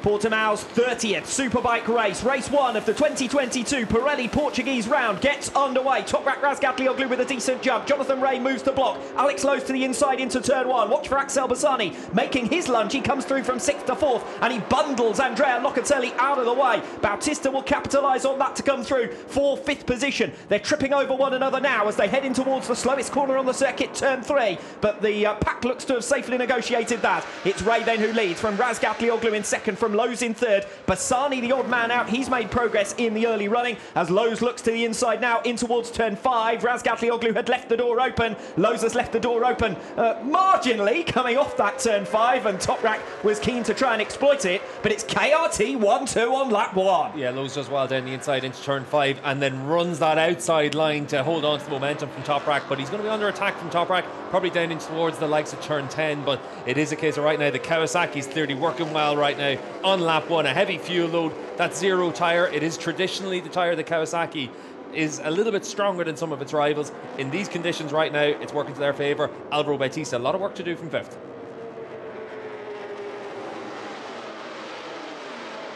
Portimao's 30th Superbike race. Race 1 of the 2022 Pirelli Portuguese Round gets underway. Toprak Razgatlioglu with a decent jump. Jonathan Rea moves the block. Alex Lowe's to the inside into turn 1. Watch for Axel Bassani making his lunge. He comes through from 6th to 4th and he bundles Andrea Locatelli out of the way. Bautista will capitalise on that to come through for 5th position. They're tripping over one another now as they head in towards the slowest corner on the circuit, turn 3. But the pack looks to have safely negotiated that. It's Rea then who leads, from Razgatlioglu in 2nd, from Lowe's in 3rd. Bassani, the odd man out, he's made progress in the early running as Lowe's looks to the inside now in towards turn 5. Razgatlioglu had left the door open. Lowe's has left the door open marginally coming off that turn 5, and Toprak was keen to try and exploit it, but it's KRT 1-2 on lap 1. Yeah, Lowe's does well down the inside into turn 5 and then runs that outside line to hold on to the momentum from Toprak, but he's going to be under attack from Toprak, probably down into towards the likes of turn 10, but it is a case of right now the Kawasaki's clearly working well right now on lap 1. A heavy fuel load, that zero tyre, it is traditionally the tyre the Kawasaki is a little bit stronger than some of its rivals. In these conditions right now, it's working to their favour. Alvaro Bautista, a lot of work to do from 5th.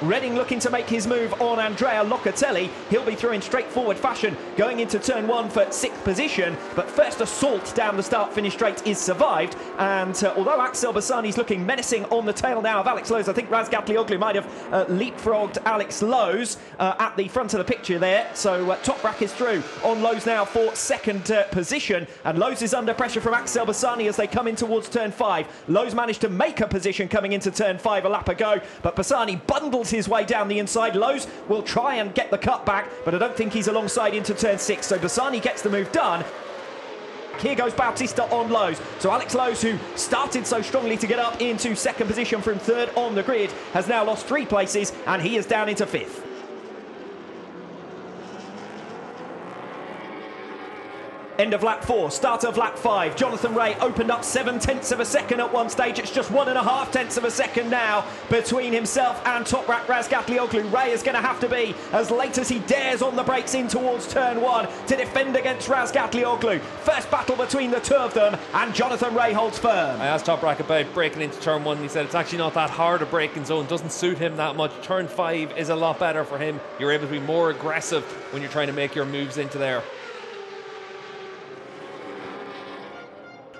Redding looking to make his move on Andrea Locatelli. He'll be through in straightforward fashion, going into turn 1 for 6th position. But first assault down the start-finish straight is survived. And although Axel Bassani's looking menacing on the tail now of Alex Lowe's, I think Razgatlioglu might have leapfrogged Alex Lowe's at the front of the picture there. So Toprak is through on Lowe's now for 2nd position. And Lowe's is under pressure from Axel Bassani as they come in towards turn 5. Lowe's managed to make a position coming into turn 5 a lap ago, but Bassani bundles his way down the inside. Lowe's will try and get the cut back, but I don't think he's alongside into turn 6, so Bassani gets the move done. Here goes Bautista on Lowe's. So Alex Lowe's, who started so strongly to get up into 2nd position from 3rd on the grid, has now lost 3 places and he is down into 5th. End of lap 4, start of lap 5. Jonathan Rea opened up 7/10 of a second at one stage. It's just 1.5 of a second now between himself and Toprak Razgatlioglu. Rea is going to have to be as late as he dares on the brakes in towards turn 1 to defend against Razgatlioglu. First battle between the two of them, and Jonathan Rea holds firm. I asked Toprak about breaking into turn 1 and he said it's actually not that hard a braking zone, doesn't suit him that much. Turn 5 is a lot better for him. You're able to be more aggressive when you're trying to make your moves into there.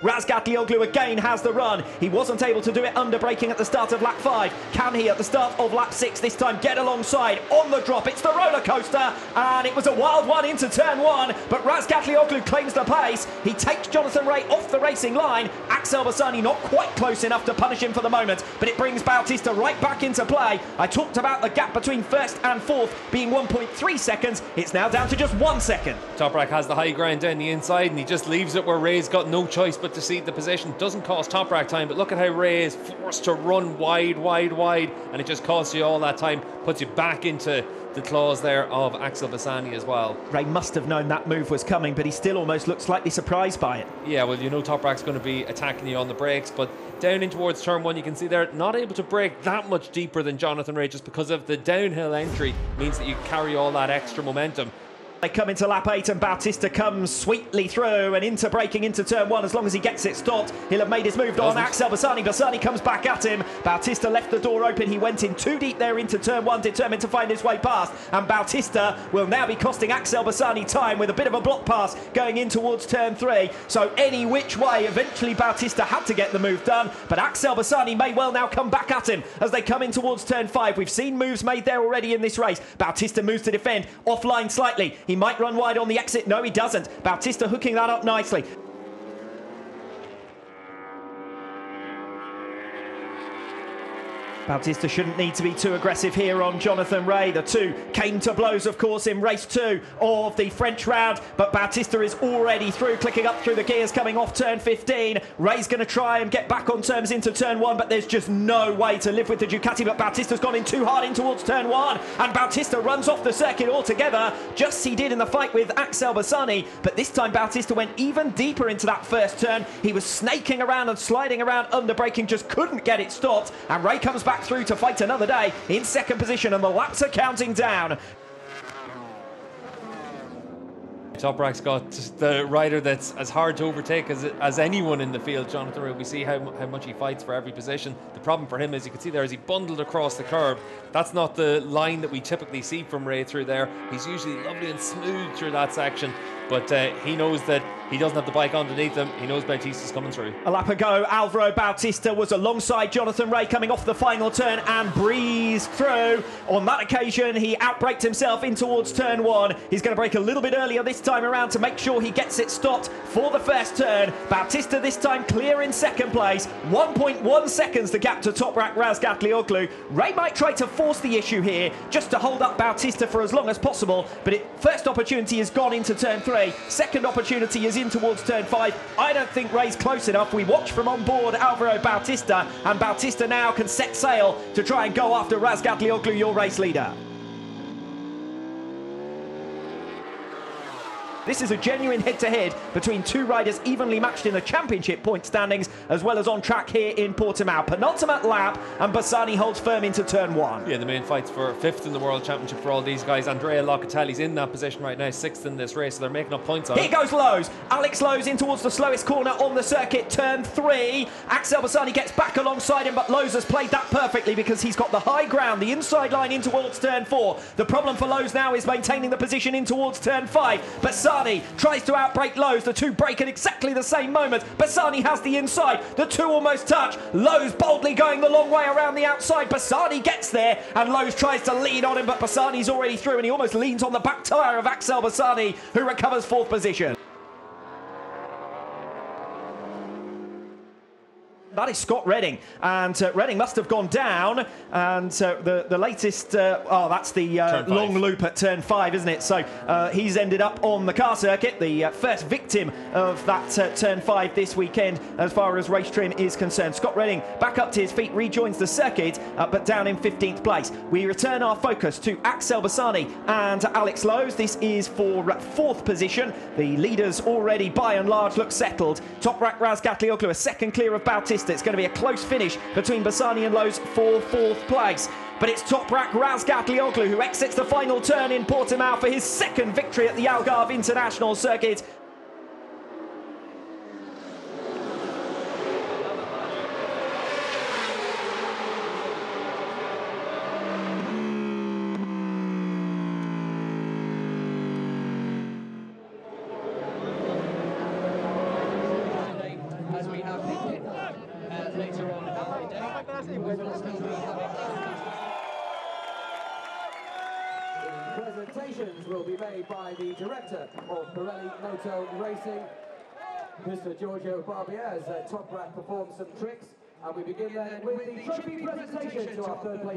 Razgatlioglu again has the run. He wasn't able to do it under braking at the start of lap 5. Can he at the start of lap 6 this time get alongside on the drop? It's the roller coaster, and it was a wild one into turn 1, but Razgatlioglu claims the pace. He takes Jonathan Rea off the racing line. Axel Bassani not quite close enough to punish him for the moment, but it brings Bautista right back into play. I talked about the gap between 1st and 4th being 1.3 seconds. It's now down to just 1 second. Toprak has the high ground down the inside and he just leaves it where Rea's got no choice but to cede the position. Doesn't cost Toprak time, but look at how Rea is forced to run wide, and it just costs you all that time, puts you back into the claws there of Axel Bassani as well. Rea must have known that move was coming, but he still almost looked slightly surprised by it. Yeah, well, you know Toprak's going to be attacking you on the brakes, but down in towards turn 1, you can see they're not able to brake that much deeper than Jonathan Rea just because of the downhill entry means that you carry all that extra momentum. They come into lap 8 and Bautista comes sweetly through and into braking into turn 1. As long as he gets it stopped, he'll have made his move on Axel Bassani. Bassani comes back at him. Bautista left the door open. He went in too deep there into turn 1, determined to find his way past. And Bautista will now be costing Axel Bassani time with a bit of a block pass going in towards turn 3. So any which way, eventually Bautista had to get the move done. But Axel Bassani may well now come back at him as they come in towards turn 5. We've seen moves made there already in this race. Bautista moves to defend, offline slightly. He might run wide on the exit. No, he doesn't. Bautista hooking that up nicely. Bautista shouldn't need to be too aggressive here on Jonathan Rea. The two came to blows, of course, in race 2 of the French round, but Bautista is already through, clicking up through the gears, coming off turn 15. Rea's going to try and get back on terms into turn 1, but there's just no way to live with the Ducati, but Bautista's gone in too hard in towards turn 1, and Bautista runs off the circuit altogether, just as he did in the fight with Axel Bassani, but this time Bautista went even deeper into that first turn. He was snaking around and sliding around under braking, just couldn't get it stopped, and Rea comes back through to fight another day in 2nd position, and the laps are counting down. Toprak's got the rider that's as hard to overtake as anyone in the field, Jonathan Ray. We see how much he fights for every position. The problem for him, as you can see there, is he bundled across the curb. That's not the line that we typically see from Ray through there. He's usually lovely and smooth through that section, but he knows that he doesn't have the bike underneath him. He knows Bautista's coming through. A lap ago, Alvaro Bautista was alongside Jonathan Ray coming off the final turn and breezed through. On that occasion, he outbraked himself in towards turn 1. He's going to brake a little bit earlier this time around to make sure he gets it stopped for the first turn. Bautista this time clear in second place. 1.1 seconds the gap to Toprak Razgatlioglu. Ray might try to force the issue here just to hold up Bautista for as long as possible, but first opportunity has gone into turn 3. Second opportunity is in towards turn 5. I don't think Ray's close enough. We watch from on board Alvaro Bautista, and Bautista now can set sail to try and go after Razgatlioglu, your race leader. This is a genuine head-to-head between two riders evenly matched in the championship point standings, as well as on track here in Portimao. Penultimate lap, and Bassani holds firm into turn 1. Yeah, the main fight's for 5th in the World Championship for all these guys. Andrea Locatelli's in that position right now, 6th in this race, so they're making up points on it. Here goes Lowe's. Alex Lowe's in towards the slowest corner on the circuit, turn 3. Axel Bassani gets back alongside him, but Lowe's has played that perfectly because he's got the high ground, the inside line in towards turn 4. The problem for Lowe's now is maintaining the position in towards turn 5. Bassani tries to outbrake Lowe's. The two break at exactly the same moment. Bassani has the inside. The two almost touch. Lowe's boldly going the long way around the outside. Bassani gets there, and Lowe's tries to lead on him, but Bassani's already through, and he almost leans on the back tyre of Axel Bassani, who recovers 4th position. That is Scott Redding, and Redding must have gone down, and the latest, that's the long loop at turn 5, isn't it? So he's ended up on the car circuit, the first victim of that turn 5 this weekend as far as race trim is concerned. Scott Redding back up to his feet, rejoins the circuit, but down in 15th place. We return our focus to Axel Bassani and Alex Lowe's. This is for 4th position. The leaders already by and large look settled. Toprak Razgatlioglu a second clear of Bautista. It's going to be a close finish between Bassani and Lowe's for 4th place. But it's Toprak Razgatlioglu who exits the final turn in Portimao for his 2nd victory at the Algarve International circuit. As we have later on in the day, we will still be having presentations will be made by the director of Pirelli Moto Racing, Mr. Giorgio Barbier, as Toprak performs some tricks, and we begin then with the trophy presentation to our 3rd place.